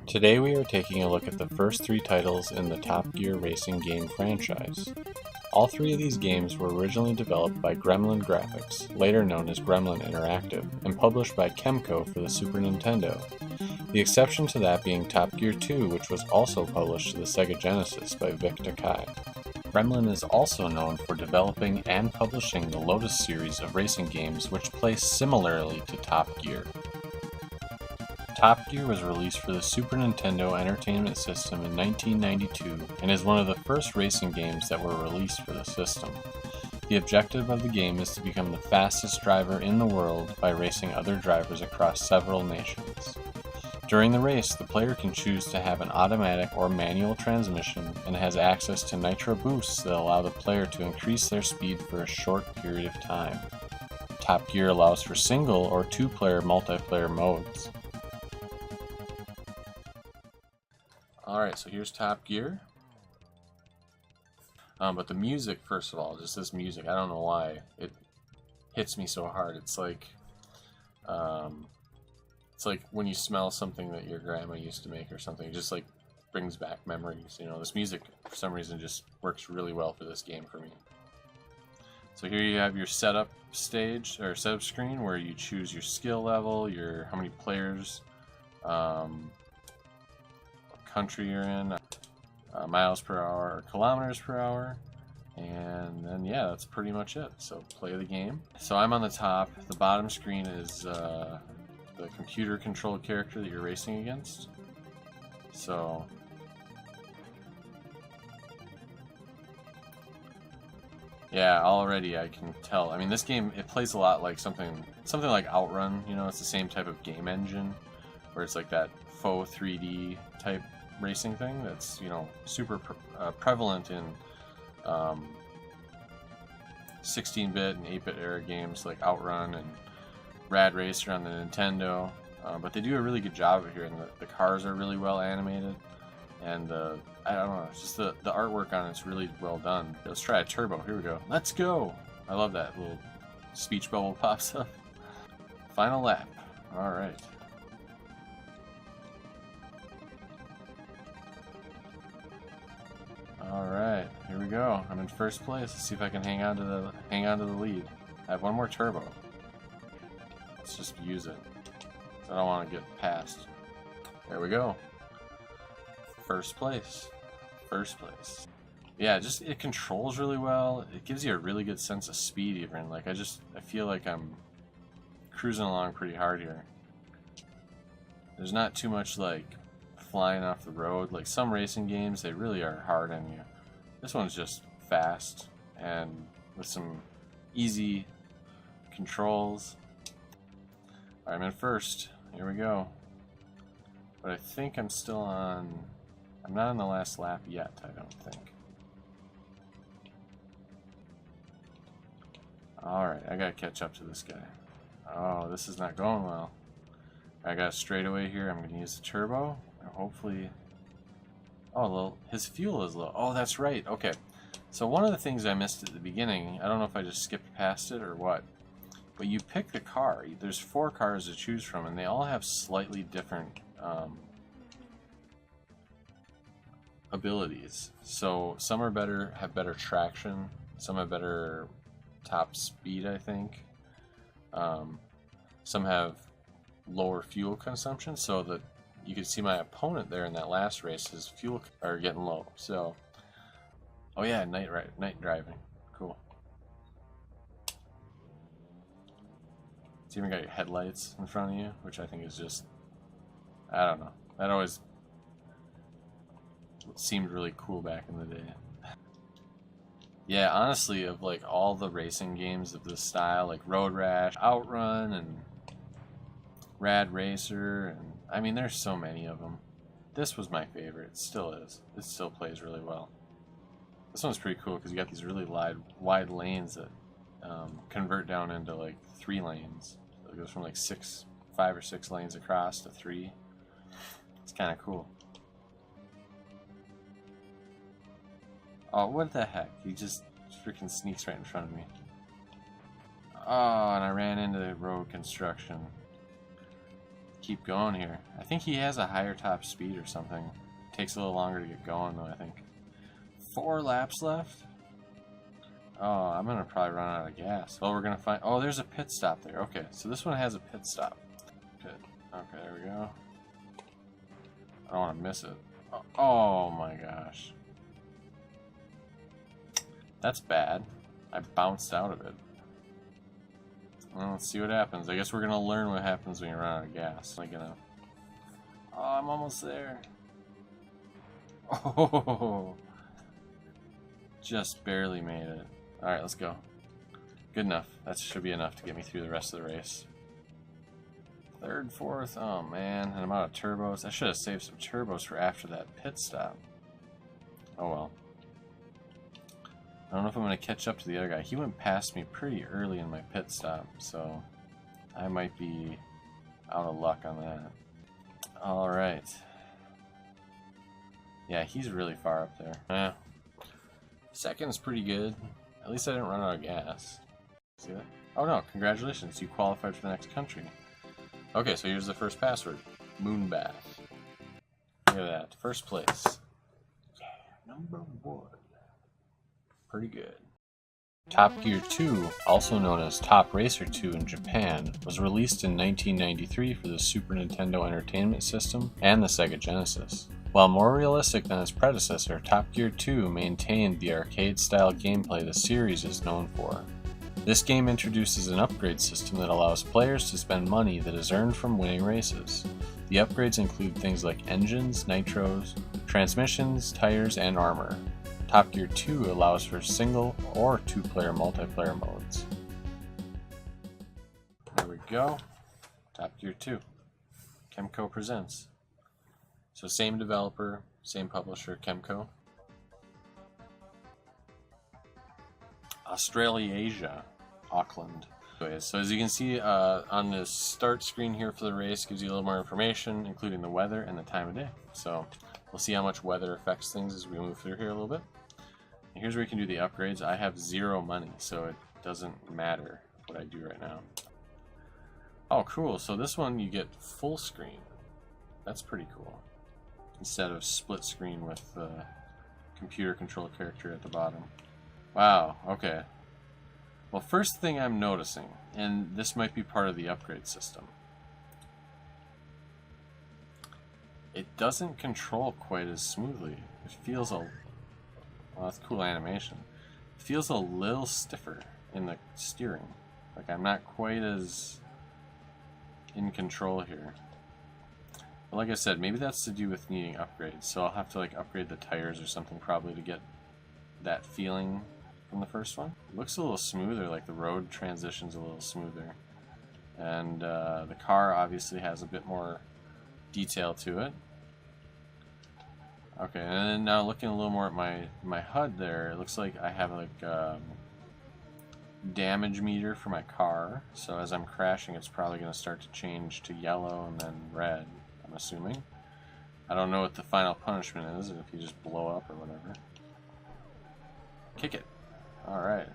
Today we are taking a look at the first three titles in the Top Gear racing game franchise. All three of these games were originally developed by Gremlin Graphics, later known as Gremlin Interactive, and published by Kemco for the Super Nintendo. The exception to that being Top Gear 2, which was also published to the Sega Genesis by Vic Takai. Gremlin is also known for developing and publishing the Lotus series of racing games which play similarly to Top Gear. Top Gear was released for the Super Nintendo Entertainment System in 1992 and is one of the first racing games that were released for the system. The objective of the game is to become the fastest driver in the world by racing other drivers across several nations. During the race, the player can choose to have an automatic or manual transmission and has access to nitro boosts that allow the player to increase their speed for a short period of time. Top Gear allows for single or two-player multiplayer modes. Alright, so here's Top Gear. But the music, first of all, just this music, I don't know why it hits me so hard. It's like when you smell something that your grandma used to make or something. It just like brings back memories. You know, this music for some reason just works really well for this game for me. So here you have your setup stage or setup screen where you choose your skill level, your how many players, country you're in, miles per hour or kilometers per hour, and then yeah, that's pretty much it. So play the game. So I'm on the top. The bottom screen is the computer controlled character that you're racing against. So yeah, already I can tell. I mean, this game, it plays a lot like something like Outrun. You know, it's the same type of game engine where it's like that faux 3D type racing thing that's, you know, super prevalent in 16-bit and 8-bit era games like Outrun and Rad Racer on the Nintendo. But they do a really good job of it here, and the cars are really well animated, and I don't know, it's just the artwork on it's really well done. Let's try a turbo. Here we go. Let's go! I love that little speech bubble pops up. Final lap. Alright. Alright, here we go. I'm in first place. Let's see if I can hang on to the lead. I have one more turbo. Let's just use it. I don't want to get past. There we go. First place. First place. Yeah, just it controls really well. It gives you a really good sense of speed even. Like I feel like I'm cruising along pretty hard here. There's not too much like flying off the road. Like some racing games, they really are hard on you. This one's just fast and with some easy controls. I'm in first. Here we go. But I think I'm still on... I'm not on the last lap yet, I don't think. Alright, I gotta catch up to this guy. Oh, this is not going well. I got a straightaway here. I'm gonna use the turbo. Hopefully... Oh, his fuel is low. Oh, that's right. Okay. So one of the things I missed at the beginning, I don't know if I just skipped past it or what, but you pick the car. There's 4 cars to choose from, and they all have slightly different abilities. So some are better, have better traction. Some have better top speed, I think. Some have lower fuel consumption, so that you can see my opponent there in that last race, his fuel are getting low. So, oh yeah, night driving, cool. It's even got your headlights in front of you, which I think is just, I don't know. That always seemed really cool back in the day. Yeah, honestly, of like all the racing games of this style, like Road Rash, Outrun, and Rad Racer, and I mean, there's so many of them. This was my favorite. It still is. It still plays really well. This one's pretty cool because you got these really wide lanes that convert down into like 3 lanes. So it goes from like 5 or 6 lanes across to 3. It's kind of cool. Oh, what the heck? He just freaking sneaks right in front of me. Oh, and I ran into the road construction. keep going here. I think he has a higher top speed or something. Takes a little longer to get going though, I think. 4 laps left? Oh, I'm gonna probably run out of gas. Well, we're gonna find... Oh, there's a pit stop there. Okay, so this one has a pit stop. Good. Okay, there we go. I don't want to miss it. Oh my gosh. That's bad. I bounced out of it. Well, let's see what happens. I guess we're gonna learn what happens when you run out of gas. I'm gonna... Oh, I'm almost there. Oh, just barely made it. Alright, let's go. Good enough. That should be enough to get me through the rest of the race. 3rd, 4th. Oh man, and I'm out of turbos. I should have saved some turbos for after that pit stop. Oh well. I don't know if I'm going to catch up to the other guy. He went past me pretty early in my pit stop, so I might be out of luck on that. Alright. Yeah, he's really far up there. Second's pretty good. At least I didn't run out of gas. See that? Oh no, congratulations, you qualified for the next country. Okay, so here's the first password. Moonbath. Look at that. First place. Yeah, #1. Pretty good. Top Gear 2, also known as Top Racer 2 in Japan, was released in 1993 for the Super Nintendo Entertainment System and the Sega Genesis. While more realistic than its predecessor, Top Gear 2 maintained the arcade-style gameplay the series is known for. This game introduces an upgrade system that allows players to spend money that is earned from winning races. The upgrades include things like engines, nitros, transmissions, tires, and armor. Top Gear 2 allows for single or 2-player multiplayer modes. There we go. Top Gear 2. Kemco presents. So same developer, same publisher, Kemco. Australasia, Auckland. So as you can see on the start screen here for the race, gives you a little more information, including the weather and the time of day. So we'll see how much weather affects things as we move through here a little bit. And here's where you can do the upgrades. I have 0 money, so it doesn't matter what I do right now. Oh, cool. So this one you get full screen. That's pretty cool. Instead of split screen with the computer control character at the bottom. Wow, okay. Well, first thing I'm noticing, and this might be part of the upgrade system, it doesn't control quite as smoothly. It feels well, that's cool animation. It feels a little stiffer in the steering. Like I'm not quite as in control here. But like I said, maybe that's to do with needing upgrades. So I'll have to like upgrade the tires or something probably to get that feeling from the first one. It looks a little smoother, like the road transition's a little smoother. And the car obviously has a bit more detail to it. Okay, and then now looking a little more at my HUD there, it looks like I have like damage meter for my car. So as I'm crashing, it's probably going to start to change to yellow and then red, I'm assuming. I don't know what the final punishment is, if you just blow up or whatever. Kick it. Alright.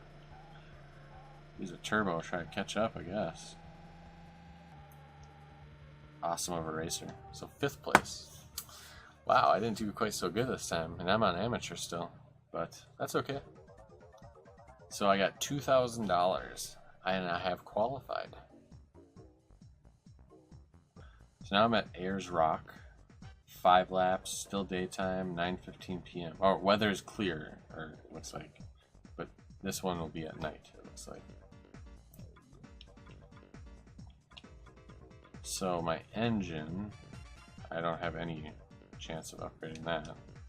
Use a turbo, try to catch up, I guess. Awesome of a racer. So 5th place. Wow, I didn't do quite so good this time, and I'm on amateur still, but that's okay. So I got $2,000, and I have qualified. So now I'm at Ayers Rock, 5 laps, still daytime, 9:15 p.m. Oh, weather is clear, or it looks like, but this one will be at night, it looks like. So my engine, I don't have any chance of upgrading that.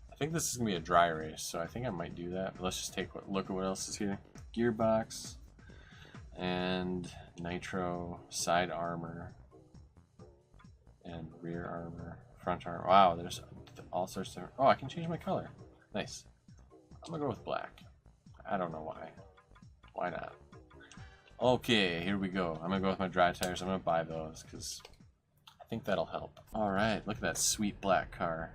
I think this is gonna be a dry race, so I think I might do that. But let's just take a look at what else is here. Gearbox and nitro, side armor and rear armor, front armor. Wow, there's all sorts of. Oh, I can change my color. Nice. I'm gonna go with black. I don't know why. Why not? Okay, here we go. I'm gonna go with my dry tires. I'm gonna buy those because I think that'll help. Alright, look at that sweet black car.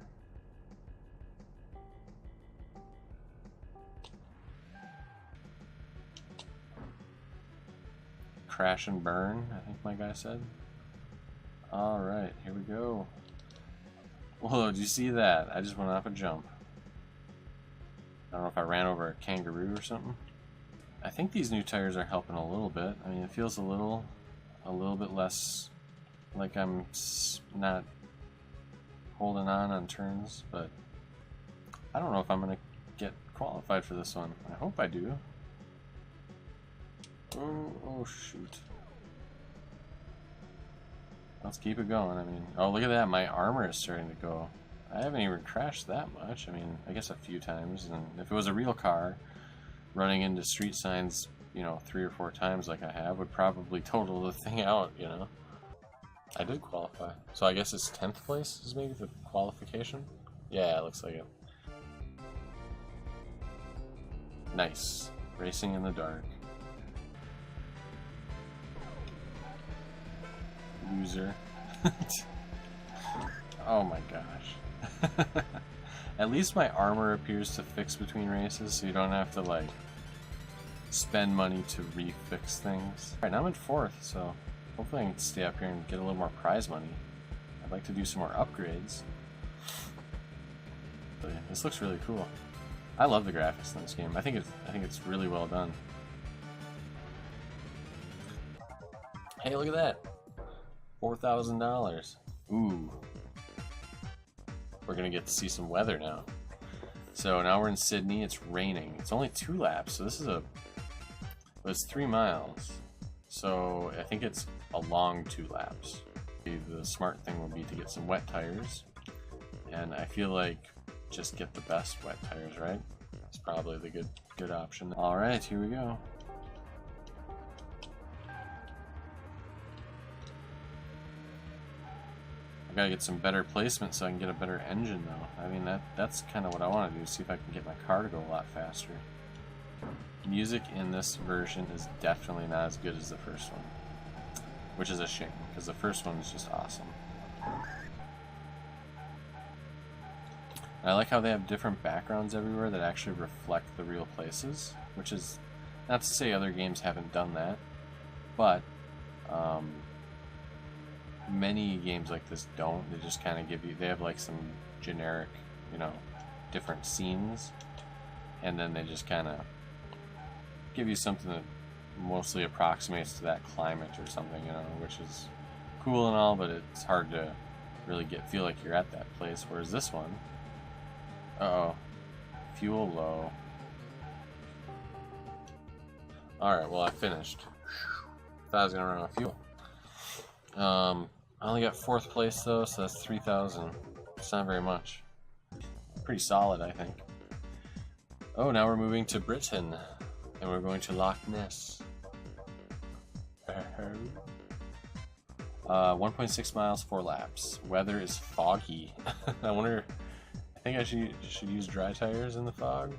Crash and burn, I think my guy said. Alright, here we go. Whoa, did you see that? I just went off a jump. I don't know if I ran over a kangaroo or something. I think these new tires are helping a little bit. I mean, it feels a little bit less like I'm not holding on turns, but I don't know if I'm going to get qualified for this one. I hope I do. Oh shoot. Let's keep it going. I mean, oh, look at that. My armor is starting to go. I haven't even crashed that much. I mean, I guess a few times. And if it was a real car, running into street signs, you know, 3 or 4 times like I have, would probably total the thing out, you know. I did qualify. So I guess it's 10th place is maybe the qualification? Yeah, it looks like it. Nice. Racing in the dark. Loser. Oh my gosh. At least my armor appears to fix between races, so you don't have to like spend money to refix things. Alright, now I'm in 4th, so hopefully I can stay up here and get a little more prize money. I'd like to do some more upgrades. But this looks really cool. I love the graphics in this game. I think it's really well done. Hey, look at that. $4,000. Ooh. We're gonna get to see some weather now. So now we're in Sydney, it's raining. It's only 2 laps, so this is it's 3 miles. So I think it's a long 2 laps. The smart thing would be to get some wet tires. And I feel like just get the best wet tires, right? It's probably the good option. Alright, here we go. I gotta get some better placement so I can get a better engine though. I mean, that's kind of what I want to do, see if I can get my car to go a lot faster. Music in this version is definitely not as good as the first one, which is a shame, because the first one is just awesome. I like how they have different backgrounds everywhere that actually reflect the real places, which is not to say other games haven't done that, but many games like this don't. They just kind of give you, they have like some generic, you know, different scenes, and then they just kind of give you something that mostly approximates to that climate or something, you know, which is cool and all, but it's hard to really feel like you're at that place. Whereas this one, uh-oh, fuel low. Alright, well I finished. Thought I was gonna run out of fuel. I only got 4th place though, so that's 3,000. It's not very much. Pretty solid, I think. Oh, now we're moving to Britain, and we're going to Loch Ness. 1.6 miles, 4 laps. Weather is foggy. I wonder. I think I should use dry tires in the fog.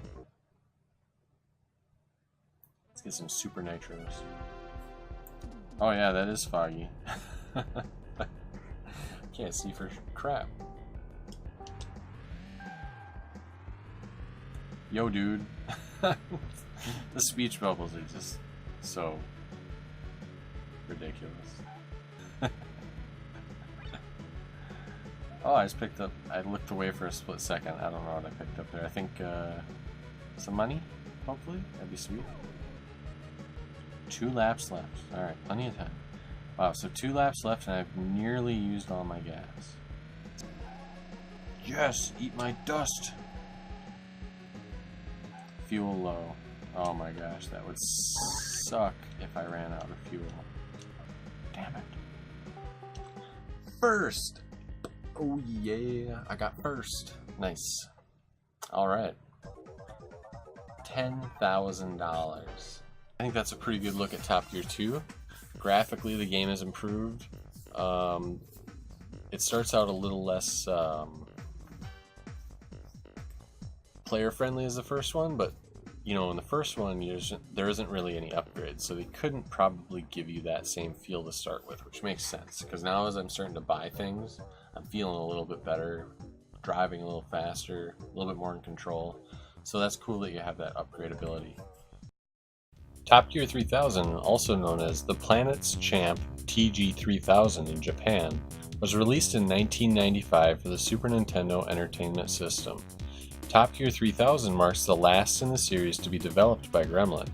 Let's get some super nitros. Oh yeah, that is foggy. Can't see for crap. Yo, dude. The speech bubbles are just so ridiculous. Oh, I just picked up, I looked away for a split second. I don't know what I picked up there. I think some money, hopefully. That'd be sweet. 2 laps left. Alright, plenty of time. Wow, so 2 laps left and I've nearly used all my gas. Yes, eat my dust! Fuel low. Oh my gosh, that would suck if I ran out of fuel. Damn it. First! Oh yeah, I got first. Nice. Alright. $10,000. I think that's a pretty good look at Top Gear 2. Graphically, the game has improved. It starts out a little less player-friendly as the first one, but you know, in the first one, there isn't really any upgrades, so they couldn't probably give you that same feel to start with, which makes sense, because now as I'm starting to buy things, I'm feeling a little bit better, driving a little faster, a little bit more in control, so that's cool that you have that upgradability. Top Gear 3000, also known as the Planet's Champ TG3000 in Japan, was released in 1995 for the Super Nintendo Entertainment System. Top Gear 3000 marks the last in the series to be developed by Gremlin.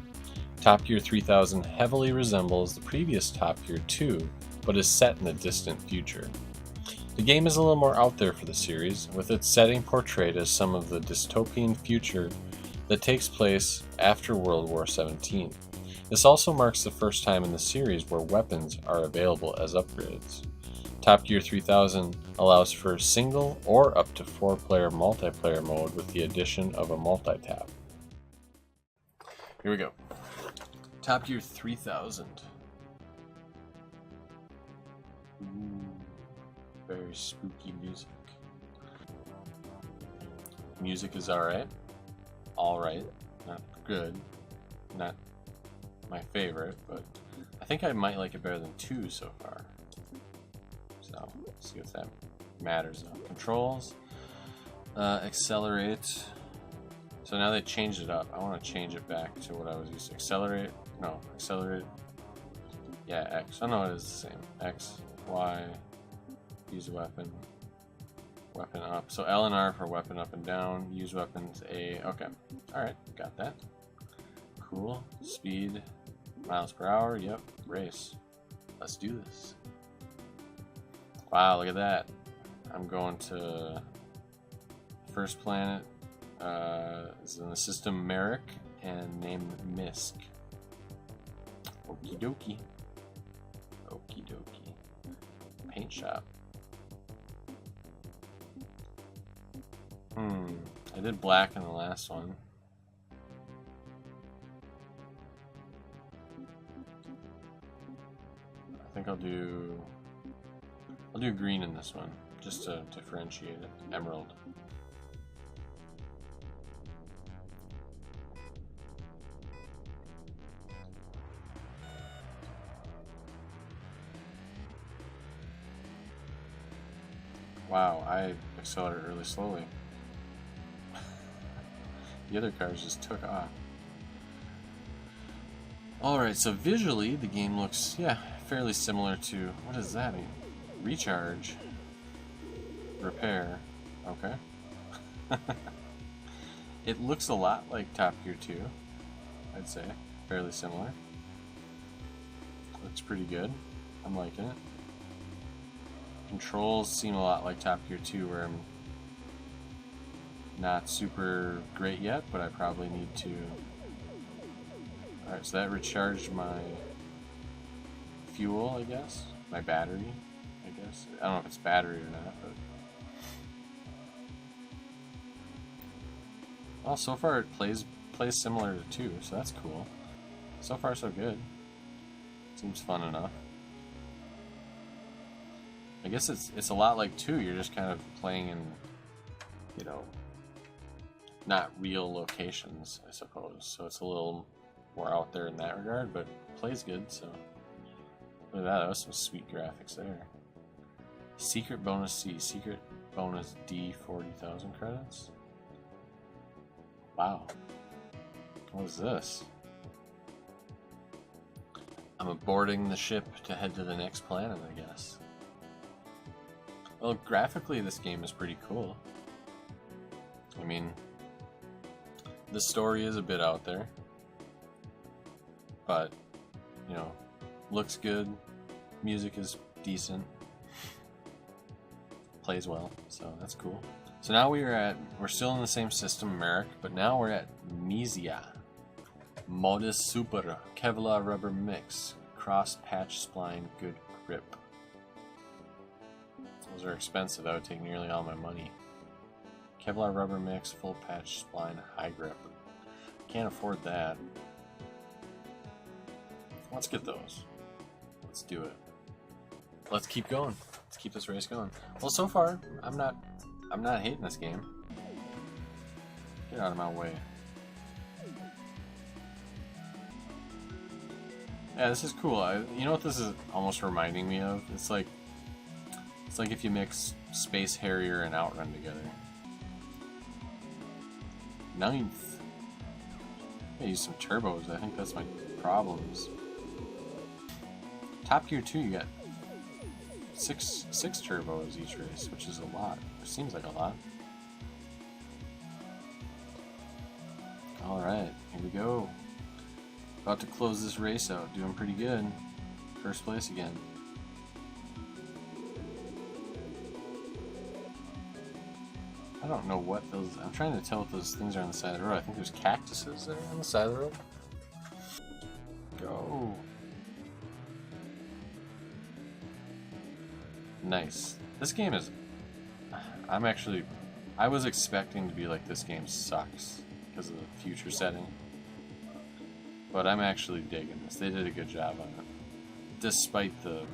Top Gear 3000 heavily resembles the previous Top Gear 2, but is set in the distant future. The game is a little more out there for the series, with its setting portrayed as some of the dystopian future that takes place after World War XVII. This also marks the first time in the series where weapons are available as upgrades. Top Gear 3000 allows for single or up to 4-player multiplayer mode with the addition of a multi-tap. Here we go. Top Gear 3000. Ooh, very spooky music. Music is alright. Alright. Not good. Not my favorite, but I think I might like it better than 2 so far. So, let's see if that matters. Controls. Accelerate. So now they changed it up. I want to change it back to what I was used to. Accelerate. No, accelerate. Yeah, X. Oh no, it is the same. X, Y, use weapon, weapon up. So L and R for weapon up and down. Use weapons A. Okay. Alright, got that. Cool. Speed, miles per hour. Yep. Race. Let's do this. Wow, look at that. I'm going to first planet. Is in the system Merrick and named Misk. Okie dokie. Okie dokie. Paint shop. I did black in the last one. I think I'll do green in this one, just to differentiate it. Emerald. Wow, I accelerated really slowly. The other cars just took off. Alright, so visually the game looks, yeah, fairly similar to, what does that mean? Recharge. Repair. Okay. It looks a lot like Top Gear 2, I'd say. Fairly similar. Looks pretty good. I'm liking it. Controls seem a lot like Top Gear 2, where I'm not super great yet, but I probably need to. Alright, so that recharged my fuel, I guess. My battery, I guess. I don't know if it's battery or not, but. Well, so far it plays similar to 2, so that's cool. So far, so good. Seems fun enough. I guess it's a lot like 2. You're just kind of playing in, you know, not real locations, I suppose. So it's a little more out there in that regard, but plays good. So look at that. That was some sweet graphics there. Secret bonus C, secret bonus D, 40,000 credits. Wow. What is this? I'm boarding the ship to head to the next planet, I guess. Well, graphically, this game is pretty cool. I mean, the story is a bit out there, but, you know, looks good, music is decent, plays well, so that's cool. So now we're still in the same system, Merrick, but now we're at Misia. Modus Super, Kevlar rubber mix, cross patch spline, good grip. Those are expensive, that would take nearly all my money. Kevlar rubber mix, full patch spline, high grip. Can't afford that. Let's get those. Let's do it. Let's keep going. Let's keep this race going. Well, so far, I'm not hating this game. Get out of my way. Yeah, this is cool. You know what this is almost reminding me of? It's like if you mix Space Harrier and Outrun together. 9th. I use some turbos. I think that's my problems. Top Gear 2, you got six turbos each race, which is a lot. It seems like a lot. Alright, here we go. About to close this race out. Doing pretty good. First place again. I don't know what those... I'm trying to tell what those things are on the side of the road. I think there's cactuses there on the side of the road. Go. Nice. This game is... I was expecting to be like, this game sucks because of the future setting. But I'm actually digging this. They did a good job on it. Despite the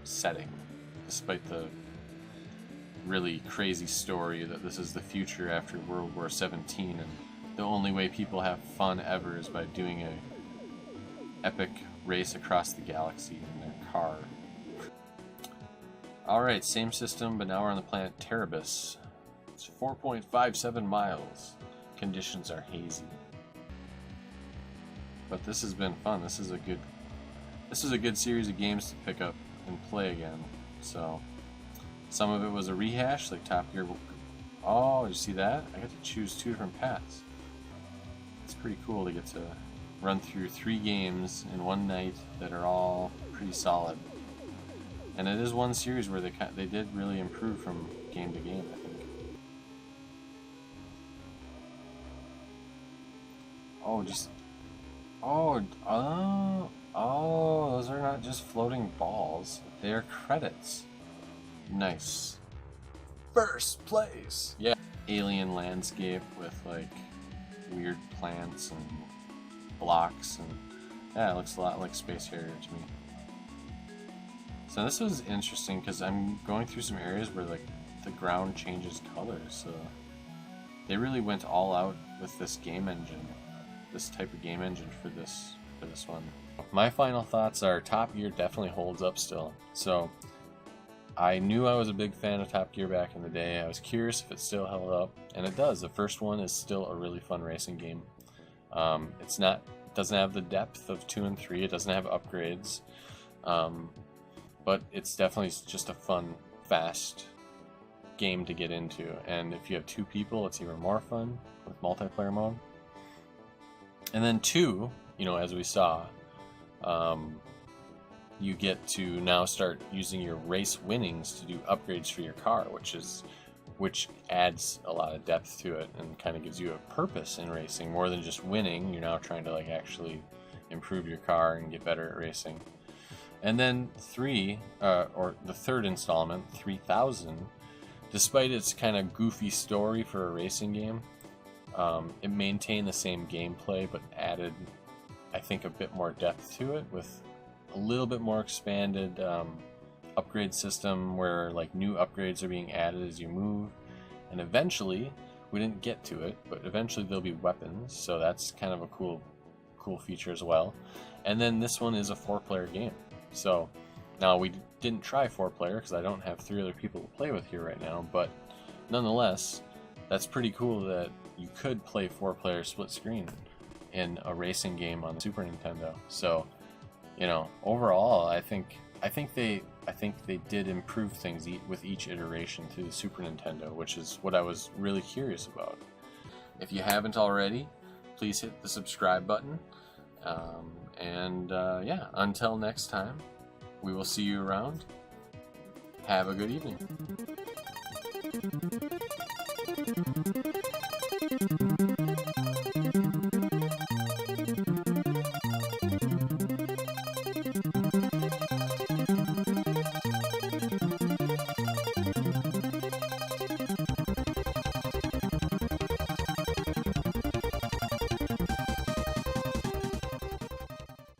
setting. Despite the really crazy story that this is the future after World War 17 and the only way people have fun ever is by doing a epic race across the galaxy in their car. Alright, same system, but now we're on the planet Terabus. It's 4.57 miles. Conditions are hazy. But this has been fun. This is a good series of games to pick up and play again. So some of it was a rehash, like Top Gear. Oh, you see that? I got to choose 2 different paths. It's pretty cool to get to run through 3 games in one night that are all pretty solid. And it is one series where they did really improve from game to game, I think. Oh, those are not just floating balls. They are credits. Nice. First place! Yeah. Alien landscape with, like, weird plants and blocks, and yeah, it looks a lot like Space Harrier to me. So this was interesting because I'm going through some areas where, like, the ground changes colors, so they really went all out with this game engine, this type of game engine for this one. My final thoughts are Top Gear definitely holds up still. So I knew I was a big fan of Top Gear back in the day. I was curious if it still held up, and it does. The first one is still a really fun racing game. It doesn't have the depth of 2 and 3. It doesn't have upgrades, but it's definitely just a fun, fast game to get into. And if you have 2 people, it's even more fun with multiplayer mode. And then 2, you know, as we saw, you get to now start using your race winnings to do upgrades for your car, which adds a lot of depth to it and kind of gives you a purpose in racing more than just winning. You're now trying to, like, actually improve your car and get better at racing. And then 3, or the third installment, 3000, despite its kind of goofy story for a racing game, it maintained the same gameplay but added, I think, a bit more depth to it with a little bit more expanded upgrade system where, like, new upgrades are being added as you move. And eventually, we didn't get to it, but eventually there'll be weapons, so that's kind of a cool feature as well. And then this one is a 4-player game. So now we didn't try 4-player because I don't have 3 other people to play with here right now, but nonetheless, that's pretty cool that you could play 4-player split screen in a racing game on the Super Nintendo. So, you know, overall, I think they did improve things with each iteration through the Super Nintendo, which is what I was really curious about. If you haven't already, please hit the subscribe button. Yeah, until next time, we will see you around. Have a good evening.